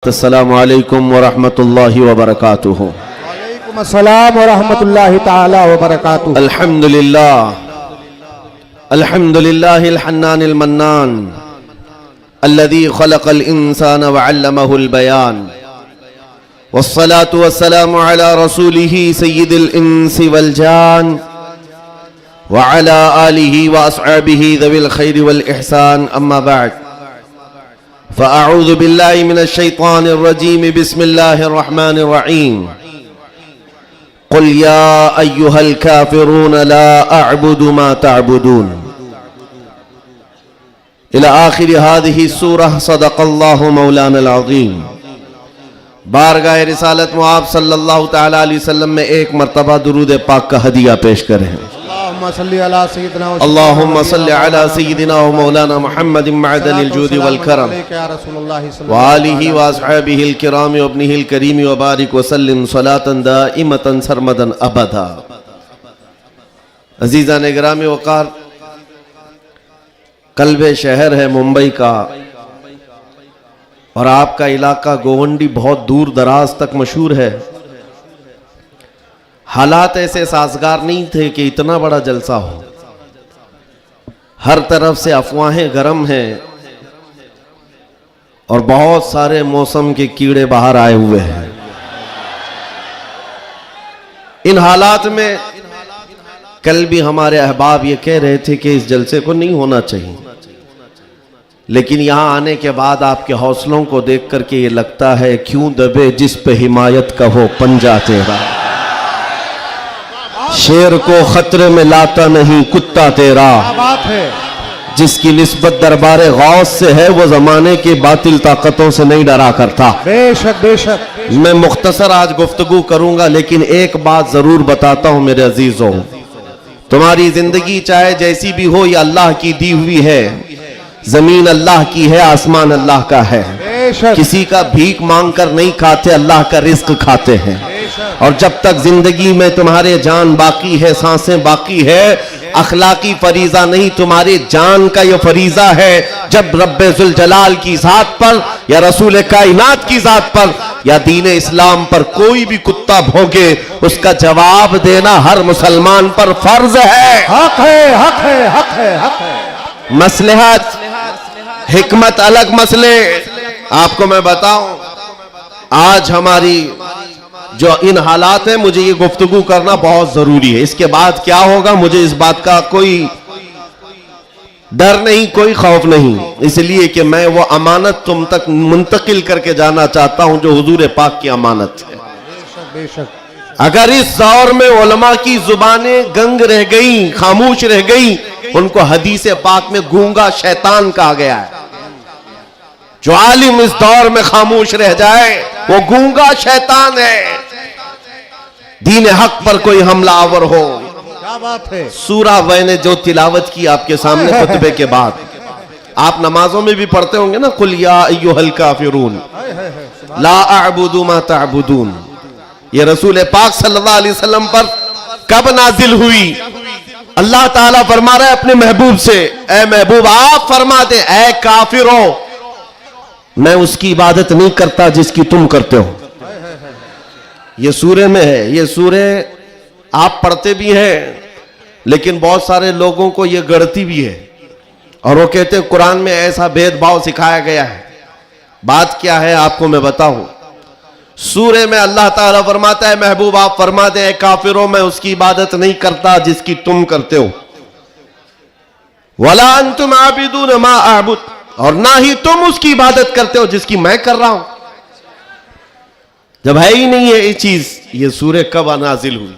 अस्सलामु अलैकुम व रहमतुल्लाहि व बरकातुहू। वालेकुम अस्सलाम व रहमतुल्लाहि तआला व बरकातुहू। अल्हम्दुलिल्लाहिल हन्नानिल मन्नान अल्लज़ी खलक़ल इंसान व अल्लमहुल बयान वस्सलातु वस्सलामु अला रसूलिही सय्यिदिल इंसी वल जान व अला आलिही व अस्हाबिही ज़विल खैरि वल इहसान अम्मा बअद फ़अऊज़ु बिल्लाहि मिनश शैतानिर रजीम बिस्मिल्लाहिर रहमानिर रहीम क़ुल या अय्युहल काफ़िरून ला अअबुदु मा तअबुदून इला आखिर हादिही सूरह सदक़ल्लाहु मौलानल अज़ीम। बारगाह रिसालत में आप सल्लल्लाहु तआला अलैहि वसल्लम में एक मरतबा दुरूद पाक का हदिया पेश करें। अल्लाहुम्मा सल्लि अला सय्यिदिना व मौलाना मुहम्मदिन मअदनिल जूदि वल करम व आलिहि व अस्हाबिहिल किराम व इब्निहिल करीम व बारिक व सल्लिम सलातन दाइमतन सरमदन अबदा। अजीज़ान गिरामी वक़ार, कल्बे शहर है मुंबई का और आपका इलाका गोवंडी बहुत दूर दराज तक मशहूर है। हालात ऐसे साजगार नहीं थे कि इतना बड़ा जलसा हो। हर तरफ से अफवाहें गर्म हैं और बहुत सारे मौसम के कीड़े बाहर आए हुए हैं। इन हालात में कल भी हमारे अहबाब ये कह रहे थे कि इस जलसे को नहीं होना चाहिए, लेकिन यहां आने के बाद आपके हौसलों को देख करके ये लगता है क्यों दबे जिस पे हिमायत का हो पंजा तेरा। शेर को खतरे में लाता नहीं कुत्ता तेरा। बात है। जिसकी निस्बत दरबारे गौस से है वो जमाने की बातिल ताकतों से नहीं डरा करता। बेशक बेशक। मैं मुख्तसर आज गुफ्तगू करूंगा, लेकिन एक बात जरूर बताता हूं मेरे अजीजों, तुम्हारी जिंदगी चाहे जैसी भी हो, ये अल्लाह की दी हुई है। जमीन अल्लाह की है, आसमान अल्लाह का है। किसी का भीख मांग कर नहीं खाते, अल्लाह का रिस्क खाते हैं। और जब तक जिंदगी में तुम्हारे जान बाकी है, सांसें बाकी है, अखलाकी फरीजा नहीं, तुम्हारे जान का यह फरीजा है। जब रब्बे जुल जलाल की जात पर या रसूल कायनात की जात पर या दीन इस्लाम पर कोई भी कुत्ता भौंके, उसका जवाब देना हर मुसलमान पर फर्ज है। हक है, हक है, हक है, हक है। मसलहत हिकमत अलग मसले। आपको मैं बताऊं, आज हमारी जो इन हालात है, मुझे ये गुफ्तगू करना बहुत जरूरी है। इसके बाद क्या होगा मुझे इस बात का कोई डर नहीं, कोई खौफ नहीं, इसलिए कि मैं वो अमानत तुम तक मुंतकिल करके जाना चाहता हूं जो हुजूर पाक की अमानत है। बेशक बेशक। अगर इस दौर में उलमा की जुबानें गंग रह गई, खामोश रह गई, उनको हदीस पाक में गूंगा शैतान कहा गया है। जो आलिम इस दौर में खामोश रह जाए वो गूंगा शैतान है। दीन हक पर कोई हमलावर हो। क्या बात है। सूरा मैंने जो तिलावत की आपके सामने खुतबे के बाद, आप नमाजों में भी पढ़ते होंगे ना, कुल या अय्युहल काफिरून ला अअबुदु मा तअबुदून। ये रसूल पाक सल्लल्लाहु अलैहि वसल्लम पर कब नाजिल हुई? अल्लाह ताला फरमा रहा है अपने महबूब से, ए महबूब आप फरमा दे, ए काफिरों, मैं उसकी इबादत नहीं करता जिसकी तुम करते हो। ये सूरे में है। ये सूरे आप पढ़ते भी हैं, लेकिन बहुत सारे लोगों को ये गढ़ती भी है और वो कहते हैं कुरान में ऐसा भेदभाव सिखाया गया है। बात क्या है आपको मैं बताऊं। सूरे में अल्लाह ताला फरमाता है महबूब आप फरमा दे, काफिरों मैं उसकी इबादत नहीं करता जिसकी तुम करते हो। वला अंतुम आबिदून मा अअबुद, और ना ही तुम उसकी इबादत करते हो जिसकी मैं कर रहा हूं। जब है ही नहीं है ये चीज, ये सूरे कब नाजिल हुई?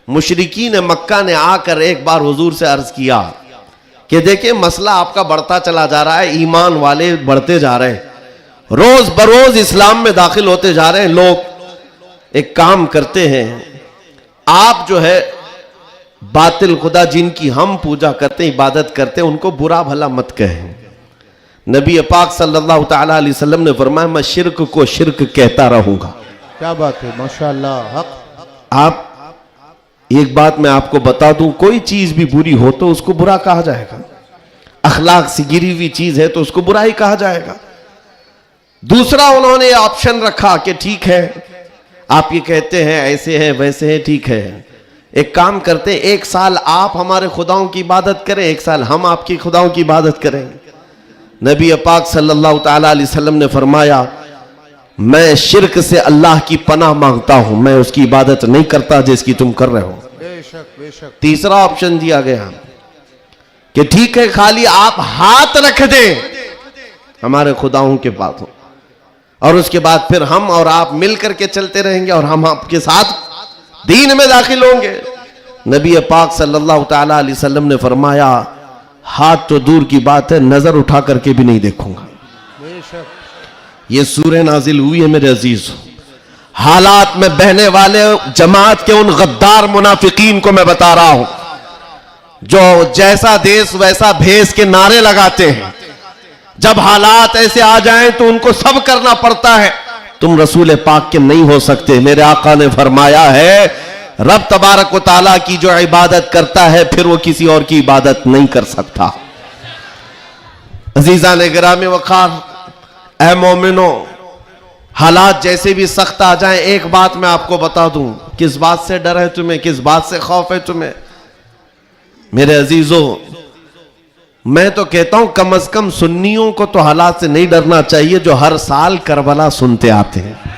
मुशरिकीन मक्का ने आकर एक बार हुजूर से अर्ज किया कि देखिए मसला आपका बढ़ता चला जा रहा है, ईमान वाले बढ़ते जा रहे हैं, रोज बरोज इस्लाम में दाखिल होते जा रहे हैं लोग। एक काम करते हैं, आप जो है बातिल खुदा जिनकी हम पूजा करते हैं, इबादत करते हैं, उनको बुरा भला मत कहें। नबी पाक सल्लल्लाहु तआला अलैहि वसल्लम ने फरमाया मैं शिर्क को शिर्क कहता रहूंगा। क्या बात है, माशाअल्लाह। हक। आप एक बात मैं आपको बता दूं, कोई चीज भी बुरी हो तो उसको बुरा कहा जाएगा। अखलाक से गिरी हुई चीज है तो उसको बुराई कहा जाएगा। दूसरा उन्होंने ऑप्शन रखा कि ठीक है, आप ये कहते हैं ऐसे है वैसे है, ठीक है, एक काम करते हैं, 1 साल आप हमारे खुदाओं की इबादत करें, 1 साल हम आपकी खुदाओं की इबादत करें। नबी पाक सल्लल्लाहु ताला अलैहि वसल्लम ने फरमाया, मैं शिर्क से अल्लाह की पनाह मांगता हूं, मैं उसकी इबादत नहीं करता जिसकी तुम कर रहे हो। बेशक बेशक। तीसरा ऑप्शन दिया गया कि ठीक है, खाली आप हाथ रख दें हमारे खुदाओं के पास, और उसके बाद फिर हम और आप मिल करके चलते रहेंगे और हम आपके साथ दीन में दाखिल होंगे। नबी पाक सल्लल्लाहु ताला अलैहि वसल्लम ने फरमाया, हाथ तो दूर की बात है, नजर उठा करके भी नहीं देखूंगा। ये सूरह नाजिल हुई है मेरे अजीज। हालात में बहने वाले जमात के उन गद्दार मुनाफिकीन को मैं बता रहा हूं, जो जैसा देश वैसा भेष के नारे लगाते हैं। जब हालात ऐसे आ जाएं तो उनको सब करना पड़ता है। तुम रसूल पाक के नहीं हो सकते। मेरे आका ने फरमाया है, रब तबारक व ताला की जो इबादत करता है फिर वो किसी और की इबादत नहीं कर सकता। अजीजा ने गिरामी वक़ार, ऐ मोमिनो, हालात जैसे भी सख्त आ जाएं, एक बात मैं आपको बता दूं, किस बात से डर है तुम्हें, किस बात से खौफ है तुम्हें? मेरे अजीजों, मैं तो कहता हूं कम से कम सुन्नियों को तो हालात से नहीं डरना चाहिए जो हर साल करबला सुनते आते हैं।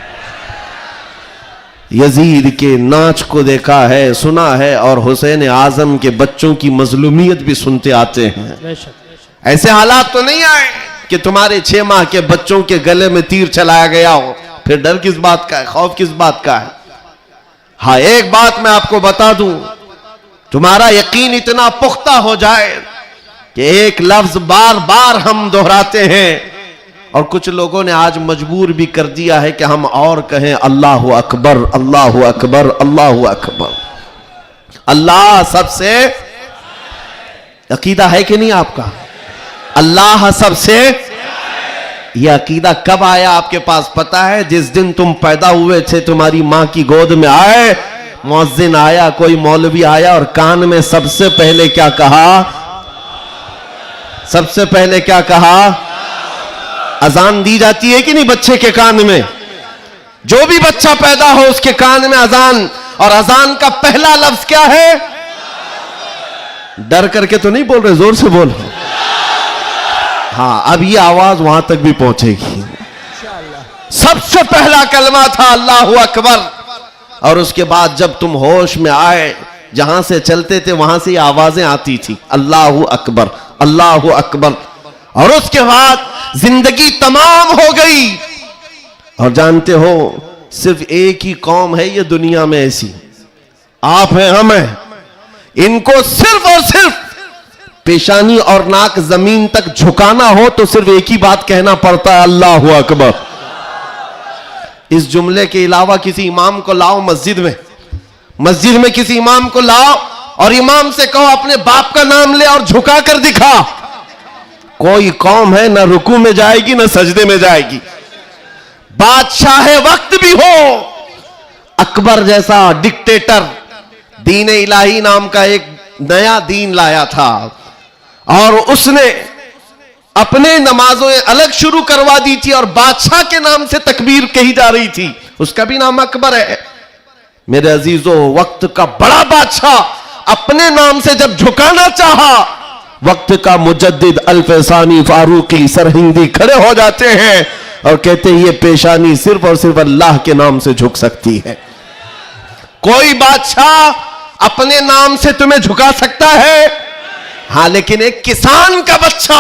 यजीद के नाच को देखा है, सुना है, और हुसैन आजम के बच्चों की मजलूमियत भी सुनते आते हैं। ऐसे हालात तो नहीं आए कि तुम्हारे 6 माह के बच्चों के गले में तीर चलाया गया हो, फिर डर किस बात का है, खौफ किस बात का है? हाँ, एक बात मैं आपको बता दूं, तुम्हारा यकीन इतना पुख्ता हो जाए कि एक लफ्ज बार बार हम दोहराते हैं, और कुछ लोगों ने आज मजबूर भी कर दिया है कि हम और कहें अल्लाहु अकबर, अल्लाहु अकबर, अल्लाहु अकबर। अल्लाह सबसे, अकीदा है कि नहीं आपका? अल्लाह सबसे, यह अकीदा कब आया आपके पास पता है? जिस दिन तुम पैदा हुए थे, तुम्हारी मां की गोद में आए, मुअज्जिन आया, कोई मौलवी आया और कान में सबसे पहले क्या कहा? सबसे पहले क्या कहा? अजान दी जाती है कि नहीं बच्चे के कान में? जो भी बच्चा पैदा हो उसके कान में अजान, और अजान का पहला लफ्ज क्या है? डर करके तो नहीं बोल रहे, जोर से बोल। हाँ, अब ये आवाज वहां तक भी पहुंचेगी। सबसे पहला कलमा था अल्लाहु अकबर, और उसके बाद जब तुम होश में आए, जहां से चलते थे वहां से आवाजें आती थी, अल्लाहु अकबर, अल्लाहु अकबर। और उसके बाद जिंदगी तमाम हो गई। और जानते हो, सिर्फ एक ही कौम है ये दुनिया में ऐसी, आप हैं, हम हैं, इनको सिर्फ और सिर्फ पेशानी और नाक जमीन तक झुकाना हो तो सिर्फ एक ही बात कहना पड़ता है, अल्लाहु अकबर। इस जुमले के अलावा किसी इमाम को लाओ मस्जिद में किसी इमाम को लाओ और इमाम से कहो अपने बाप का नाम ले और झुका कर दिखा, कोई कौम है ना रुकू में जाएगी ना सजदे में जाएगी। बादशाह वक्त भी हो, अकबर जैसा डिक्टेटर दीन इलाही नाम का एक नया दीन लाया था, और उसने अपने नमाजों अलग शुरू करवा दी थी और बादशाह के नाम से तकबीर कही जा रही थी, उसका भी नाम अकबर है। मेरे अजीजों, वक्त का बड़ा बादशाह अपने नाम से जब झुकाना चाहा, वक्त का मुजद्दिद अल्फसानी फारूकी सरहिंदी खड़े हो जाते हैं और कहते हैं ये पेशानी सिर्फ और सिर्फ अल्लाह के नाम से झुक सकती है। कोई बादशाह अपने नाम से तुम्हें झुका सकता है? हाँ, लेकिन एक किसान का बच्चा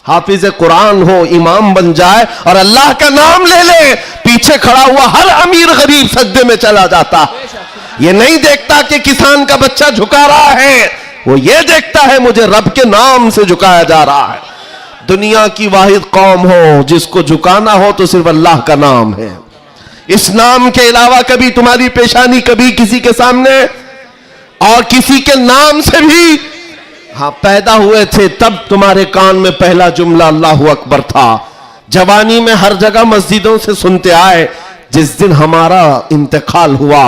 हाफिज कुरान हो, इमाम बन जाए और अल्लाह का नाम ले ले, पीछे खड़ा हुआ हर अमीर गरीब सजदे में चला जाता। ये नहीं देखता कि किसान का बच्चा झुका रहा है, वो ये देखता है मुझे रब के नाम से झुकाया जा रहा है। दुनिया की वाहिद कौम हो जिसको झुकाना हो तो सिर्फ अल्लाह का नाम है। इस नाम के अलावा कभी तुम्हारी पेशानी कभी किसी के सामने, और किसी के नाम से भी हाँ पैदा हुए थे तब तुम्हारे कान में पहला जुमला अल्लाहु अकबर था। जवानी में हर जगह मस्जिदों से सुनते आए। जिस दिन हमारा इंतकाल हुआ,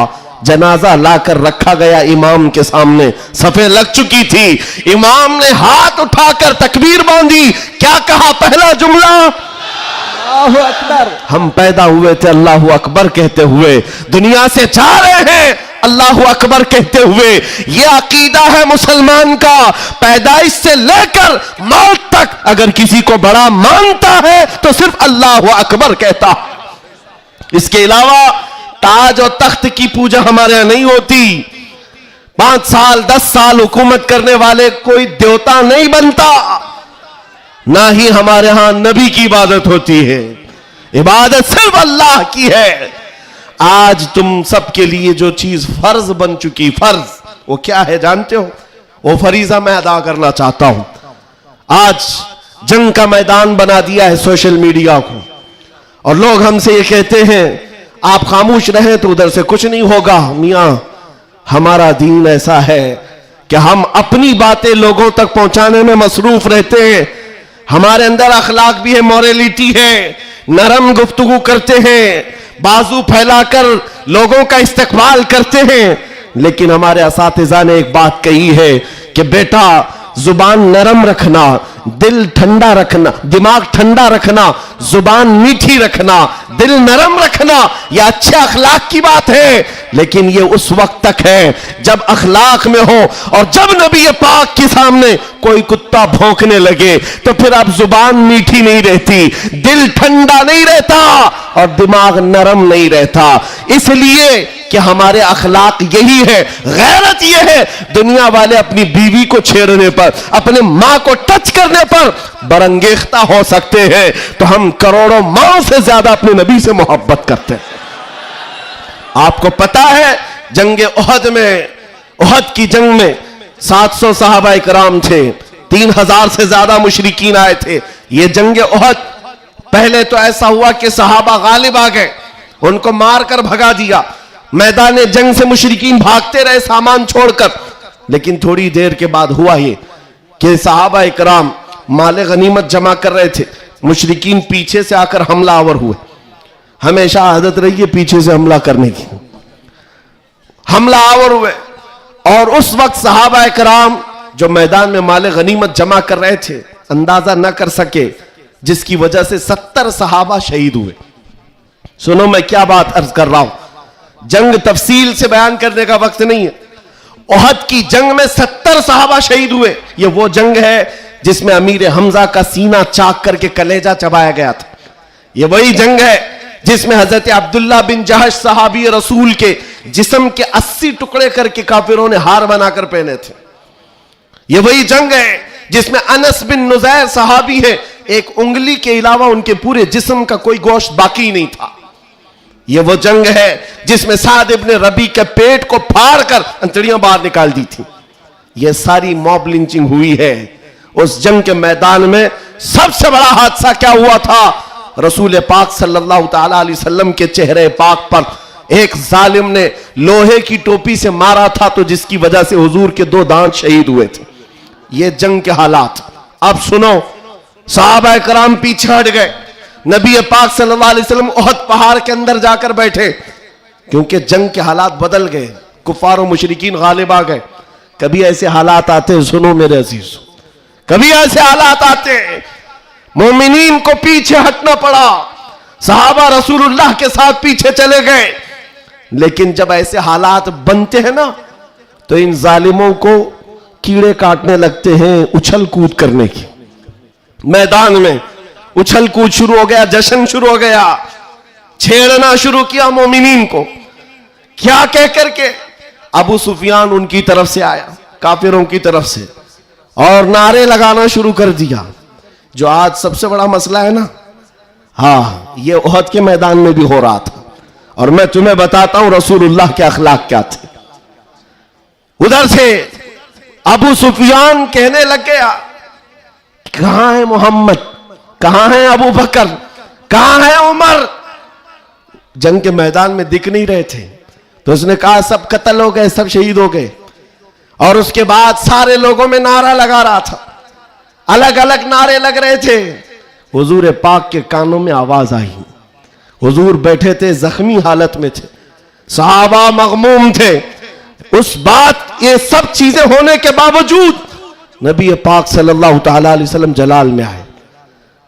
जनाजा लाकर रखा गया इमाम के सामने, सफे लग चुकी थी, इमाम ने हाथ उठाकर तकबीर बांधी, क्या कहा पहला जुमला? अल्लाहु अकबर। हम पैदा हुए थे अल्लाहु अकबर कहते हुए, दुनिया से जा रहे हैं अल्लाहु अकबर कहते हुए। ये अकीदा है मुसलमान का, पैदाइश से लेकर मौत तक अगर किसी को बड़ा मानता है तो सिर्फ अल्लाहु अकबर कहता। इसके अलावा ताज और तख्त की पूजा हमारे यहां नहीं होती। 5 साल 10 साल हुकूमत करने वाले कोई देवता नहीं बनता, ना ही हमारे यहां नबी की इबादत होती है। इबादत सिर्फ अल्लाह की है। आज तुम सबके लिए जो चीज फर्ज बन चुकी, फर्ज वो क्या है जानते हो? वो फरीजा मैं अदा करना चाहता हूं। आज जंग का मैदान बना दिया है सोशल मीडिया को, और लोग हमसे ये कहते हैं आप खामोश रहें तो उधर से कुछ नहीं होगा। मियां, हमारा दीन ऐसा है कि हम अपनी बातें लोगों तक पहुंचाने में मसरूफ रहते हैं। हमारे अंदर अखलाक भी है, मॉरलिटी है, नरम गुफ्तगू करते हैं, बाजू फैलाकर लोगों का इस्तकबाल करते हैं। लेकिन हमारे असातिज़ा ने एक बात कही है कि बेटा जुबान नरम रखना, दिल ठंडा रखना, दिमाग ठंडा रखना, जुबान मीठी रखना, दिल नरम रखना, यह अच्छे अखलाक की बात है। लेकिन यह उस वक्त तक है जब अखलाक में हो, और जब नबी पाक के सामने कोई कुत्ता भौंकने लगे तो फिर अब जुबान मीठी नहीं रहती, दिल ठंडा नहीं रहता और दिमाग नरम नहीं रहता। इसलिए कि हमारे अखलाक यही है, गैरत यह है। दुनिया वाले अपनी बीवी को छेड़ने पर, अपने मां को टच करने पर बरंगेख्ता हो सकते हैं, तो हम करोड़ों माओ से ज्यादा अपने नबी से मोहब्बत करते हैं। आपको पता है जंग उहद में, उहद की जंग में 700 सहाबा इकराम थे, 3000 से ज्यादा मुशरिकीन आए थे। यह जंग उहद, पहले तो ऐसा हुआ कि सहाबा गालिब आ गए, उनको मारकर भगा दिया। मैदान जंग से मुशरिकीन भागते रहे सामान छोड़कर। लेकिन थोड़ी देर के बाद हुआ ये कि सहाबा इकराम माले गनीमत जमा कर रहे थे, मुशरिकीन पीछे से आकर हमलावर हुए। हमेशा आदत रही है पीछे से हमला करने की, हमलावर हुए। और उस वक्त सहाबा इकराम जो मैदान में माले गनीमत जमा कर रहे थे अंदाजा न कर सके, जिसकी वजह से 70 सहाबा शहीद हुए। सुनो मैं क्या बात अर्ज कर रहा हूं, जंग तफसील से बयान करने का वक्त नहीं है। उहद की जंग में 70 सहाबा शहीद हुए। यह वो जंग है जिसमें अमीर हमजा का सीना चाक करके कलेजा चबाया गया था। यह वही जंग है जिसमें हजरत अब्दुल्ला बिन जहश सहाबी रसूल के जिस्म के 80 टुकड़े करके काफिरों ने हार बनाकर पहने थे। यह वही जंग है जिसमें अनस बिन नुजैर सहाबी है, एक उंगली के अलावा उनके पूरे जिस्म का कोई गोश्त बाकी नहीं था। यह वो जंग है जिसमें साद इब्न रबी के पेट को फाड़ कर अंतड़ियां बाहर निकाल दी थी। यह सारी मॉब लिंचिंग हुई है। उस जंग के मैदान में सबसे बड़ा हादसा क्या हुआ था? रसूल पाक सल्लल्लाहु ताला अलैहि वसल्लम के चेहरे पाक पर एक जालिम ने लोहे की टोपी से मारा था, तो जिसकी वजह से हुजूर के 2 दांत शहीद हुए थे। ये जंग के हालात। अब सुनो, सहाबा कराम पीछे हट गए, नबी पाक सल्लल्लाहु अलैहि वसल्लम उहद पहाड़ के अंदर जाकर बैठे, क्योंकि जंग के हालात बदल गए, कुफार और मुशरिकीन गालिब आ गए। कभी ऐसे हालात आते हैं, सुनो मेरे अजीज, कभी ऐसे हालात आते हैं मोमिनीन को पीछे हटना पड़ा, सहाबा रसूलुल्लाह के साथ पीछे चले गए। लेकिन जब ऐसे हालात बनते हैं ना, तो इन जालिमों को कीड़े काटने लगते हैं उछल कूद करने की। मैदान में उछल कूद शुरू हो गया, जश्न शुरू हो गया, छेड़ना शुरू किया मोमिनीन को। क्या कह करके? अबू सुफियान उनकी तरफ से आया, काफिरों की तरफ से, और नारे लगाना शुरू कर दिया। जो आज सबसे बड़ा मसला है ना, हाँ, ये उहद के मैदान में भी हो रहा था। और मैं तुम्हें बताता हूं रसूलुल्लाह के अखलाक क्या थे। उधर से अबू सुफियान कहने लग गया, कहां है मोहम्मद, कहां है अबू बकर, कहां है उमर? जंग के मैदान में दिख नहीं रहे थे। तो उसने कहा सब कत्ल हो गए, सब शहीद हो गए। और उसके बाद सारे लोगों में नारा लगा रहा था, अलग अलग नारे लग रहे थे। हुजूर पाक के कानों में आवाज आई। हुजूर बैठे थे, जख्मी हालत में थे, सहाबा मगमूम थे। उस बात, ये सब चीजें होने के बावजूद नबी पाक सल्लल्लाहु ताला अलैहि वसल्लम जलाल में आए।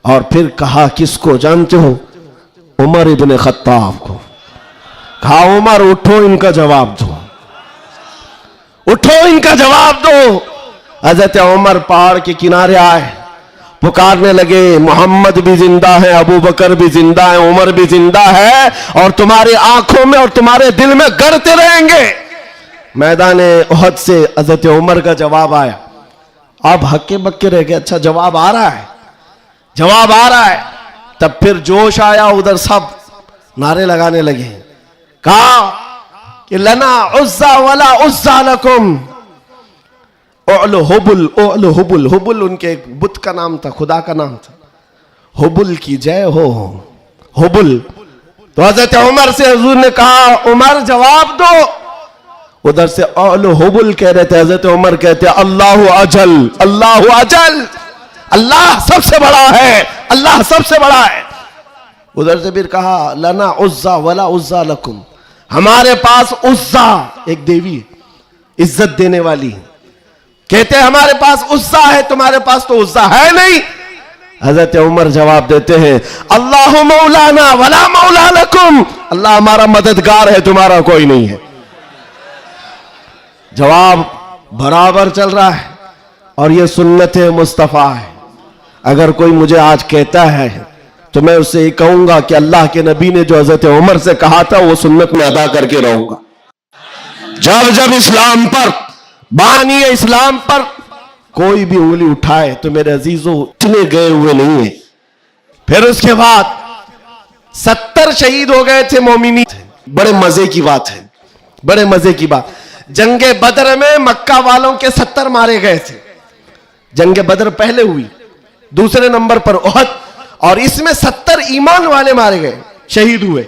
और फिर कहा किसको जानते हो? उमर इब्ने खत्ताब को। कहा उमर उठो, इनका जवाब दो, उठो इनका जवाब दो। हजरत उमर पहाड़ के किनारे आए, पुकारने लगे मोहम्मद भी जिंदा है, अबू बकर भी जिंदा है, उमर भी जिंदा है और तुम्हारी आंखों में और तुम्हारे दिल में गड़ते रहेंगे। मैदान उहद से हजरत उमर का जवाब आया। आप हक्के बक्के रह गए, अच्छा जवाब आ रहा है, जवाब आ रहा है। तब फिर जोश आया, उधर सब नारे लगाने लगे। कहा कि लना उज्जा वला उज्जा लकुम, हुबुल हुबुल, हुबुल उनके एक बुत का नाम था, खुदा का नाम था। हुबुल की जय हो, हुबुल। तो हजरत उमर से हुजूर ने कहा उमर जवाब दो। उधर से हुबुल कह रहे थे, हजरत उमर कहते अल्लाह अजल, अल्लाह अजल, अल्लाह सबसे बड़ा है, अल्लाह सबसे बड़ा है। उधर से फिर कहा लना उज्जा वला उज्जा लकुम, हमारे पास उज्जा एक देवी है, इज्जत देने वाली। कहते हमारे पास उज्जा है, तुम्हारे पास तो उज्जा है नहीं। हजरत उमर जवाब देते हैं अल्लाह मौलाना वला मौला लकुम, अल्लाह हमारा मददगार है, तुम्हारा कोई नहीं है। जवाब बराबर चल रहा है और यह सुन्नत मुस्तफा है। अगर कोई मुझे आज कहता है तो मैं उससे कहूंगा कि अल्लाह के नबी ने जो हजरत उमर से कहा था वो सुन्नत में अदा करके रहूंगा। जब जब इस्लाम पर, बानी इस्लाम पर कोई भी उंगली उठाए तो मेरे अजीजों इतने गए हुए नहीं है। फिर उसके बाद 70 शहीद हो गए थे मोमिनी। बड़े मजे की बात है, बड़े मजे की बात, जंगे बदर में मक्का वालों के 70 मारे गए थे। जंगे बदर पहले हुई, दूसरे नंबर पर उहद, और इसमें 70 ईमान वाले मारे गए, शहीद हुए।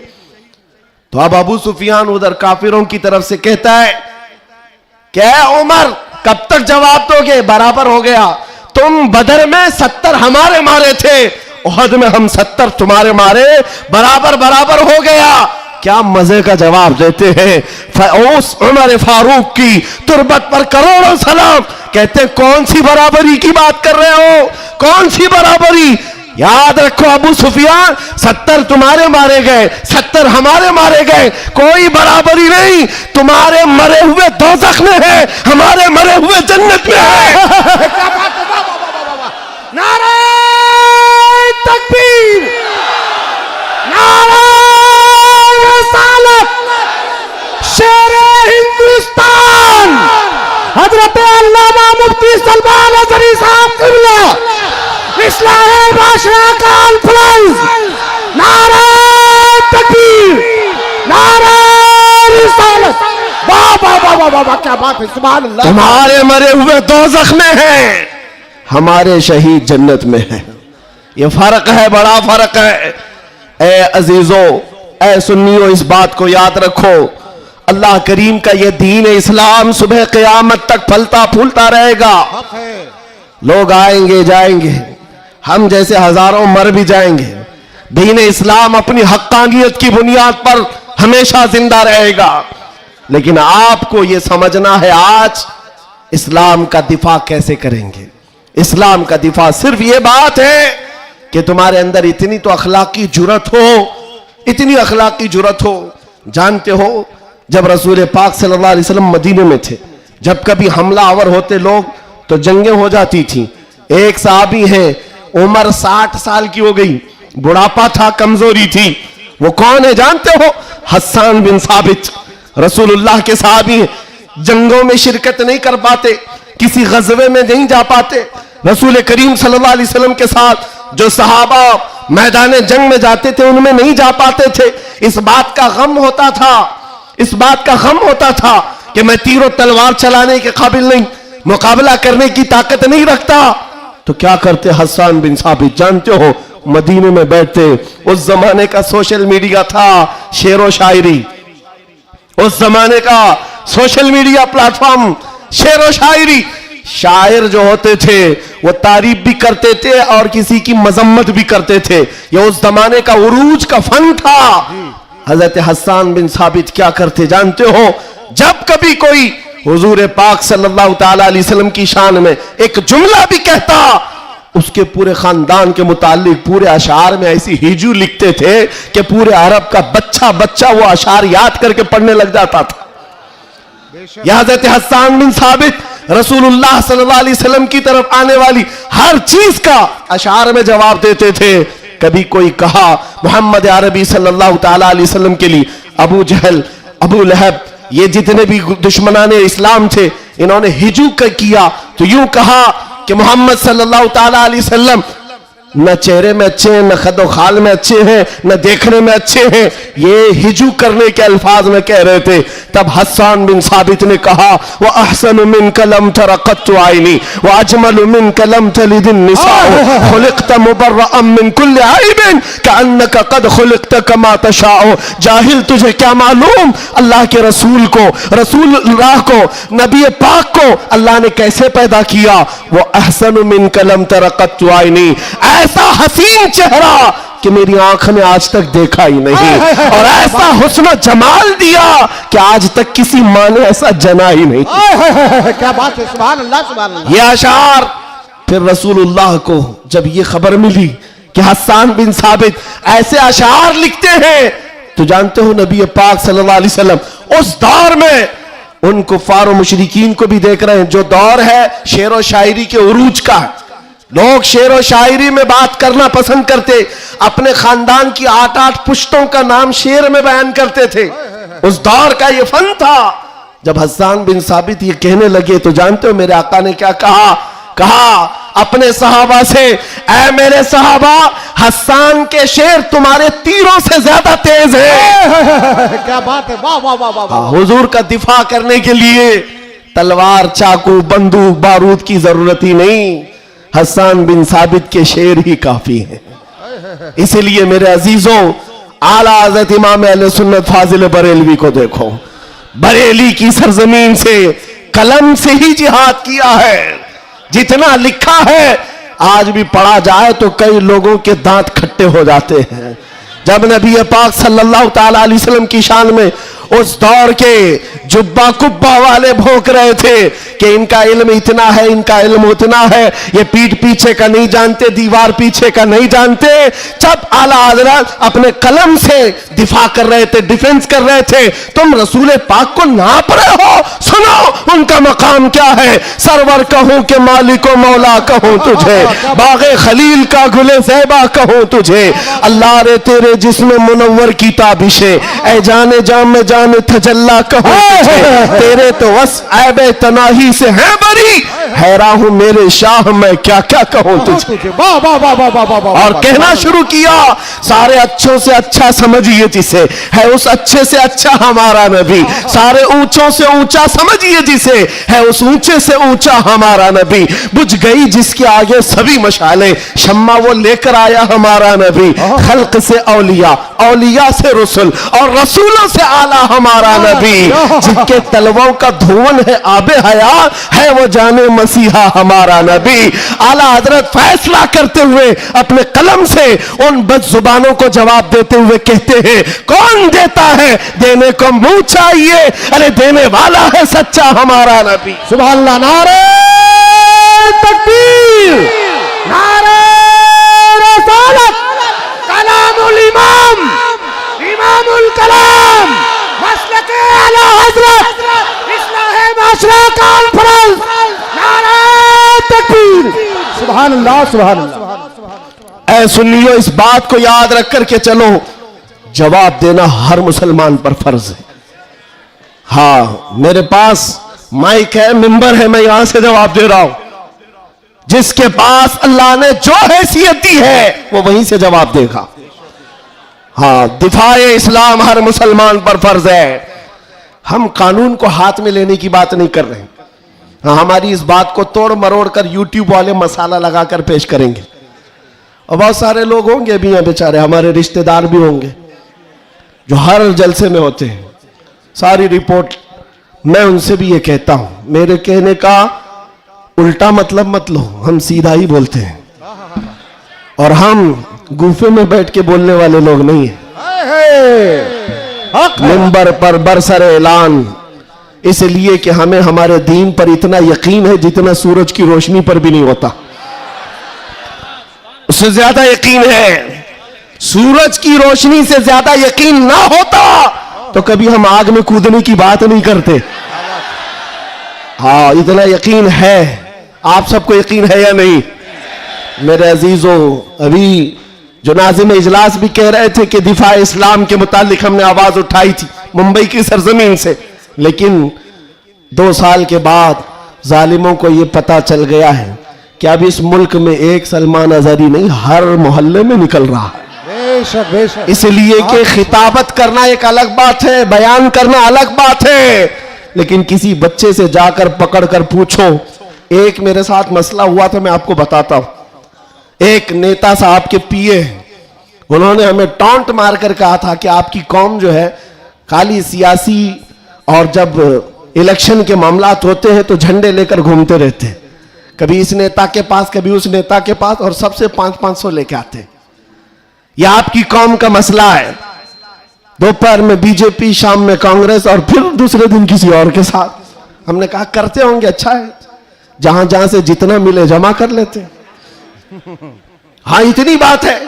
तो अब अबू सुफियान उधर काफिरों की तरफ से कहता है क्या उमर कब तक जवाब दोगे? बराबर हो गया, तुम बदर में 70 हमारे मारे थे, उहद में हम 70 तुम्हारे मारे, बराबर बराबर हो गया। क्या मजे का जवाब देते हैं। उस उमर फारूक की तुरबत पर करोड़ों सलाम। कहते कौन सी बराबरी की बात कर रहे हो, कौन सी बराबरी? याद रखो अबू सुफियान, 70 तुम्हारे मारे गए, 70 हमारे मारे गए, कोई बराबरी नहीं। तुम्हारे मरे हुए दोज़ख में है, हमारे मरे हुए जन्नत में है। नारे तकबीर, नारे रिसालत, शेरे हिंदुस्तान, हजरत अल्लामा मुफ्ती सलमान अज़हरी साहब क़िबला, इस्लाम बादशाह का अल्फलाइज, नारे तकबीर, नारे रिसालत। वाह वाह वाह वाह वाह, क्या बात है, सुभान अल्लाह। तुम्हारे मरे हुए दोज़ख में हैं, हमारे शहीद जन्नत में हैं। ये फर्क है, बड़ा फर्क है। ए अजीजों, ए सुन्नियों, इस बात को याद रखो। अल्लाह करीम का ये दीन इस्लाम सुबह क़यामत तक फलता फूलता रहेगा। लोग आएंगे जाएंगे, हम जैसे हजारों मर भी जाएंगे, दीन इस्लाम अपनी हक्कानियत की बुनियाद पर हमेशा जिंदा रहेगा। लेकिन आपको यह समझना है आज इस्लाम का दिफा कैसे करेंगे। इस्लाम का दिफा सिर्फ यह बात है कि तुम्हारे अंदर इतनी तो अखलाकी जुर्रत हो, इतनी अखलाकी जुर्रत हो। जानते हो जब रसूल पाक सल्लल्लाहु अलैहि वसल्लम मदीने में थे, जब कभी हमला आवर होते लोग तो जंगें हो जाती थी। एक सहाबी है, उम्र 60 साल की हो गई, बुढ़ापा था, कमजोरी थी। वो कौन है जानते हो? हस्सान बिन साबित, रसूलुल्लाह के सहाबी हैं। जंगों में शिरकत नहीं कर पाते, किसी गज़वे में नहीं जा पाते। रसूल करीम सल्लल्लाहु अलैहि वसल्लम के साथ जो सहाबा मैदान जंग में जाते थे उनमें नहीं जा पाते थे। इस बात का गम होता था, इस बात का गम होता था कि मैं तीरों तलवार चलाने के काबिल नहीं, मुकाबला करने की ताकत नहीं रखता। तो क्या करते हस्सान बिन साबित? जानते हो, मदीने में बैठते। उस जमाने का सोशल मीडिया था, शेरो शायरी, उस जमाने का सोशल मीडिया प्लेटफॉर्म, शेरो शायरी। शायर जो होते थे वो तारीफ भी करते थे और किसी की मजम्मत भी करते थे। ये उस जमाने का उरूज का फन था। हजरत हस्सान बिन साबित क्या करते जानते हो? जब कभी कोई हुजूर पाक सल्लल्लाहु ताला अलैहि वसल्लम की शान में एक जुमला भी कहता उसके पूरे खानदान के मुतालिक पूरे अशार में ऐसी हिजू लिखते थे कि पूरे अरब का बच्चा बच्चा वो अशार याद करके पढ़ने लग जाता था। हज़रत हस्सान बिन साबित रसूलुल्लाह सल्लल्लाहु अलैहि वसल्लम की तरफ आने वाली हर चीज का अशार में जवाब देते थे। कभी कोई कहा मोहम्मद अरबी सल्लल्लाहु ताला अलैहि वसल्लम के लिए अबू जहल, अबू लहब, ये जितने भी दुश्मनाने इस्लाम थे, इन्होंने हिजू किया तो यूं कहा कि मोहम्मद सल्लल्लाहु ताला अलैहि वसल्लम न चेहरे में अच्छे हैं, न खदो खाल में अच्छे हैं, न देखने में अच्छे हैं, ये हिजू करने के अल्फाज में कह रहे थे। तब हस्सान बिन साबित ने कहा वह अहसन मिन कलम तरक़त आइनी व अजमल मिन कलम तलिदिन निसा खुलिक़त मुबर्रअम मिन कुल्लि ऐबिन कअन्नका क़द खुलिक़त कमा तशाअ। जाहिल, तुझे क्या मालूम अल्लाह के रसूल को, रसूलुल्लाह को, नबी पाक को अल्लाह ने कैसे पैदा किया। वो अहसन मिन कलम तरक़त आइनी, ऐसा हसीन चेहरा कि मेरी आंख ने आज तक देखा ही नहीं, और ऐसा हुस्न जमाल दिया कि आज तक किसी मां ने ऐसा जना ही नहीं। क्या बात है, सुभान अल्लाह सुभान अल्लाह। ये अशार फिर रसूलुल्लाह को जब ये खबर मिली कि हस्सान बिन साबित ऐसे अशार लिखते हैं, तो जानते हो नबी पाक सल्लल्लाहु अलैहि वसल्लम उस दौर में उन कुफार और मुशरिकीन को भी देख रहे हैं। जो दौर है शेर और शायरी के उरूज का, लोग शेर और शायरी में बात करना पसंद करते, अपने खानदान की 8-8 पुश्तों का नाम शेर में बयान करते थे। उस दौर का ये फन था। जब हस्सान बिन साबित ये कहने लगे तो जानते हो मेरे आका ने क्या कहा? कहा अपने सहाबा से, ऐ मेरे सहाबा, हस्सान के शेर तुम्हारे तीरों से ज्यादा तेज है। क्या बात है, वाह वाह वाह वाह। हुजूर का दिफा करने के लिए तलवार, चाकू, बंदूक, बारूद की जरूरत ही नहीं, हस्सान बिन साबित के शेर ही काफी हैं। इसीलिए मेरे अजीजों, आला हज़रत इमाम अहले सुन्नत फाजिल बरेलवी को देखो, बरेली की सरजमीन से कलम से ही जिहाद किया है। जितना लिखा है आज भी पढ़ा जाए तो कई लोगों के दांत खट्टे हो जाते हैं। जब नबी पाक सल्लल्लाहु ताला अलैहि वसल्लम की शान में उस दौर के जुब्बा कुब्बा वाले भौंक रहे थे कि इनका इल्म इतना है, इनका इल्म उतना है, ये पीठ पीछे का नहीं जानते, दीवार पीछे का नहीं जानते, जब आला हज़रत अपने कलम से दिफा कर रहे थे, डिफेंस कर रहे थे, तुम रसूल पाक को नाप रहे हो। सुनो उनका मकाम क्या है। सरवर कहूं कि मालिको मौला कहूं तुझे, बागे खलील का गुले ज़ैबा कहूं तुझे, अल्लाह रे तेरे जिस्म मुनव्वर की ताबिशे, ऐ जाने जाम में जाने तजल्ला कहूं तुझे, तेरे तो वस ऐबे तनाही से है बरी, हैरान हूं मेरे शाह मैं क्या क्या कहूं तुझे। वाह वाह वाह वाह वाह वाह। और कहना शुरू किया, सारे अच्छों से अच्छा समझिए जिसे, है उस अच्छे से अच्छा हमारा नबी, सारे ऊंचों से ऊंचा समझिए जिसे, है उस ऊंचे से ऊंचा हमारा नबी, बुझ गई जिसके आगे सभी मशाले, शम्मा वो लेकर आया हमारा नबी, खल्क से औलिया, औलिया से रसूल, और रसूलों से आला हमारा नबी, जिनके तलवों का धुवन है आबे हयात, है वो जाने मसीहा हमारा नबी। आला हजरत फैसला करते हुए अपने कलम से उन बदजुबानों को जवाब देते हुए कहते हैं, कौन देता है, देने को मुंह चाहिए, अरे देने वाला है सच्चा हमारा नबी। सुभान अल्लाह। नारे तकबीर, नारे रसालत, कलामुल इमाम, इमामुल कलाम, मसलके आला हजरत, इस्लाहे माशरा कॉन्फ्रेंस, नारे तकबीर। सुभान अल्लाह सुभान अल्लाह। ऐ सुनियो, इस बात को याद रख करके चलो, जवाब देना हर मुसलमान पर फर्ज है। हाँ, मेरे पास माइक है, मिंबर है, मैं यहां से जवाब दे रहा हूं। जिसके पास अल्लाह ने जो हैसियत दी है वो वहीं से जवाब देगा। हाँ, दिफाए इस्लाम हर मुसलमान पर फर्ज है। हम कानून को हाथ में लेने की बात नहीं कर रहे हैं। हाँ, हमारी इस बात को तोड़ मरोड़ कर यूट्यूब वाले मसाला लगाकर पेश करेंगे, और बहुत सारे लोग होंगे भी हैं बेचारे, हमारे रिश्तेदार भी होंगे जो हर जलसे में होते हैं, सारी रिपोर्ट। मैं उनसे भी ये कहता हूं, मेरे कहने का उल्टा मतलब मत लो, हम सीधा ही बोलते हैं, और हम गुफे में बैठ के बोलने वाले लोग नहीं है। मिंबर पर बरसरे ऐलान, इसलिए कि हमें हमारे दीन पर इतना यकीन है जितना सूरज की रोशनी पर भी नहीं होता। उससे ज्यादा यकीन है। सूरज की रोशनी से ज्यादा यकीन ना होता तो कभी हम आग में कूदने की बात नहीं करते। हाँ, इतना यकीन है। आप सबको यकीन है या नहीं? मेरे अजीजों, अभी जो नाज़िम इजलास भी कह रहे थे कि दिफा इस्लाम के मुतालिक हमने आवाज उठाई थी मुंबई की सरजमीन से, लेकिन 2 साल के बाद जालिमों को यह पता चल गया है कि अब इस मुल्क में एक सलमान अजहरी नहीं, हर मोहल्ले में निकल रहा है। बेशक बेशक। इसलिए कि खिताबत करना एक अलग बात है, बयान करना अलग बात है, लेकिन किसी बच्चे से जाकर पकड़कर पूछो। एक मेरे साथ मसला हुआ था, मैं आपको बताता हूं। एक नेता साहब के पीए, उन्होंने हमें टॉन्ट मारकर कहा था कि आपकी कौम जो है खाली सियासी, और जब इलेक्शन के मामलात होते हैं तो झंडे लेकर घूमते रहते हैं, कभी इस नेता के पास कभी उस नेता के पास, और सबसे 500-500 लेके आते हैं। यह आपकी कौम का मसला है। दोपहर में बीजेपी, शाम में कांग्रेस, और फिर दूसरे दिन किसी और के साथ। हमने कहा करते होंगे, अच्छा है, जहां जहां से जितना मिले जमा कर लेते हैं। हाँ, इतनी बात है।